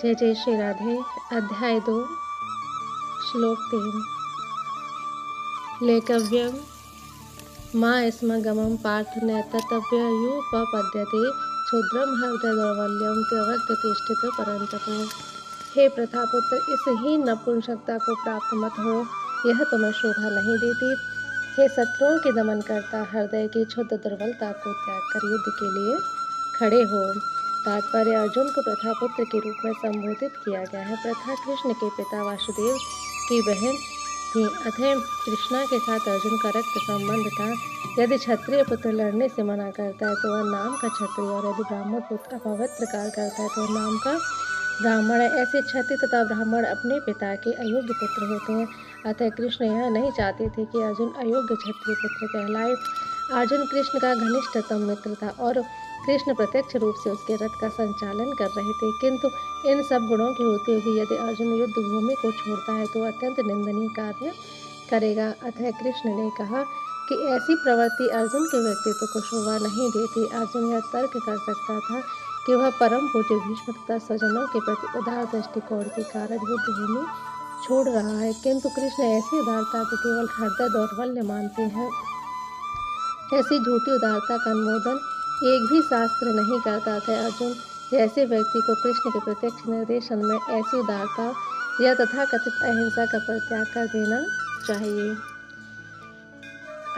जय जय श्री राधे। अध्याय 2 श्लोक 3। लेकव्यं मा स्मगमं पार्थ नैतत्तव्योपपद्यते क्षुद्रं हृदय दौर्बल्यं त्यवत्यतिष्ठित परंतपो। हे प्रथापुत्र, इस हीन नपुंसकता को प्राप्त मत हो, यह तुम्हें शोभा नहीं देती। हे शत्रुओं के दमन करता, हृदय की क्षुद्र दुर्बलता को त्याग कर युद्ध के लिए खड़े हो। तात्पर्य: अर्जुन को प्रथापुत्र के रूप में संबोधित किया गया है। प्रथा कृष्ण के पिता वासुदेव की बहन थी, अतः कृष्णा के साथ अर्जुन का रक्त संबंध था। यदि क्षत्रिय पुत्र लड़ने से मना करता है तो वह नाम का क्षत्रिय, और यदि ब्राह्मण पुत्र अपवित्र कार्य करता है तो वह नाम का ब्राह्मण है। ऐसे क्षत्रिय तथा ब्राह्मण अपने पिता के अयोग्य पुत्र होते हैं। अतः कृष्ण यह नहीं चाहते थे कि अर्जुन अयोग्य क्षत्रिय पुत्र कहलाए। अर्जुन कृष्ण का घनिष्ठतम मित्र था और कृष्ण प्रत्यक्ष रूप से उसके रथ का संचालन कर रहे थे, किंतु इन सब गुणों के होते हुए यदि अर्जुन युद्ध भूमि को छोड़ता है तो अत्यंत निंदनीय कार्य करेगा। अतः कृष्ण ने कहा कि ऐसी प्रवृत्ति अर्जुन के व्यक्तित्व को शोभा नहीं देती। अर्जुन यह तर्क कर सकता था कि वह परम पूज्य भीष्म तथा स्वजनों के प्रति उदार दृष्टिकोण के कारण युद्ध भूमि छोड़ रहा है, किंतु कृष्ण ऐसी उदारता को केवल हृदय दौर्बल्य मानते हैं। ऐसी झूठी उदारता का अनुमोदन एक भी शास्त्र नहीं करता था। अर्जुन जैसे व्यक्ति को कृष्ण के प्रत्यक्ष निर्देशन में ऐसी उदारता या तथाकथित अहिंसा का परित्याग कर देना चाहिए।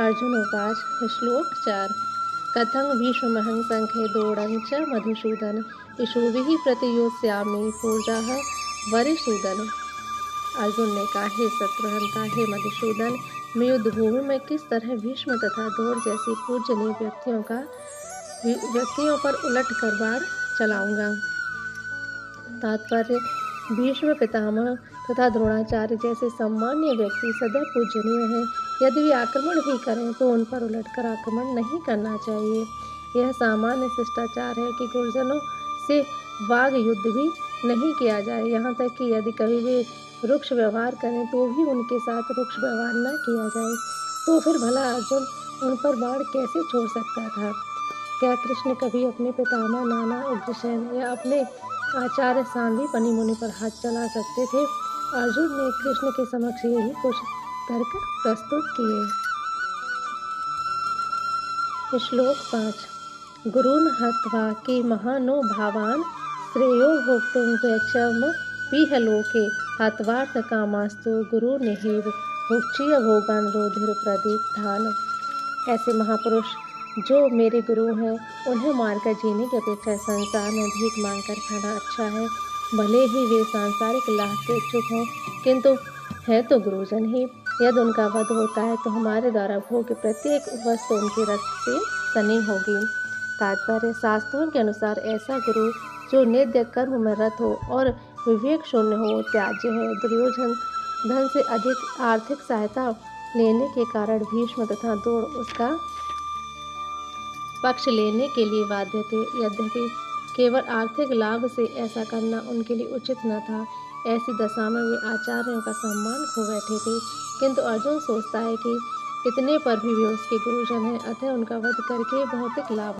अर्जुन उवाच। श्लोक 4। कथं भीष्महं संख्ये दोढं च मधुसूदन इषुभिः प्रतियोत्स्यामि पूर्जाः वरिसूदन। अर्जुन ने कहा, हे शत्रुहंता, हे मधुसूदन, मैं युद्ध भूमि में किस तरह भीष्म तथा द्रोण जैसी पूजनीय व्यक्तियों पर उलट कर बाण चलाऊंगा। तात्पर्य: भीष्म पितामह तथा द्रोणाचार्य जैसे सम्मान्य व्यक्ति सदैव पूजनीय हैं। यदि वे आक्रमण भी करें तो उन पर उलटकर आक्रमण नहीं करना चाहिए। यह सामान्य शिष्टाचार है कि गुरुजनों से वाग युद्ध भी नहीं किया जाए। यहाँ तक कि यदि कभी वे रुक्ष व्यवहार करें तो भी उनके साथ रुक्ष व्यवहार न किया जाए। तो फिर भला अर्जुन उन पर बाण कैसे छोड़ सकता था? क्या कृष्ण कभी अपने पितामह नाना उग्रसेन या अपने आचार्य सांदीपनि मुनि पर हाथ चला सकते थे? अर्जुन ने कृष्ण के समक्ष यही कुछ तर्क प्रस्तुत किए। श्लोक 5। गुरून् हत्वा कि महानो भावान् श्रेयो भोक्तुं वेक्षमपीह लोके हत्वार्थ कामास्तु गुरुर्निहैव भुक्ष्य भोगान् रुधिर प्रदिग्धान्। ऐसे महापुरुष जो मेरे गुरु हैं, उन्हें मारकर जीने की अपेक्षा संसार में भीख मांगकर खाना अच्छा है। भले ही वे सांसारिक लाभ के इच्छुक हों, किंतु है तो गुरुजन ही। यदि उनका वध होता है तो हमारे द्वारा भोग्य प्रत्येक वस्तु उनके रक्त से सनी होगी। तात्पर्य: शास्त्रों के अनुसार ऐसा गुरु जो नित्य कर्म में रत हो और विवेक शून्य हो त्याज्य है। दुर्योधन धन से अधिक आर्थिक सहायता लेने के कारण भीष्म तथा द्रोण उसका पक्ष लेने के लिए बाध्य थे। यद्यपि केवल आर्थिक लाभ से ऐसा करना उनके लिए उचित न था। ऐसी दशा में वे आचार्यों का सम्मान खो बैठे थे, किंतु अर्जुन सोचता है कि इतने पर भी वे उसके गुरुजन हैं, अतः उनका वध करके भौतिक लाभ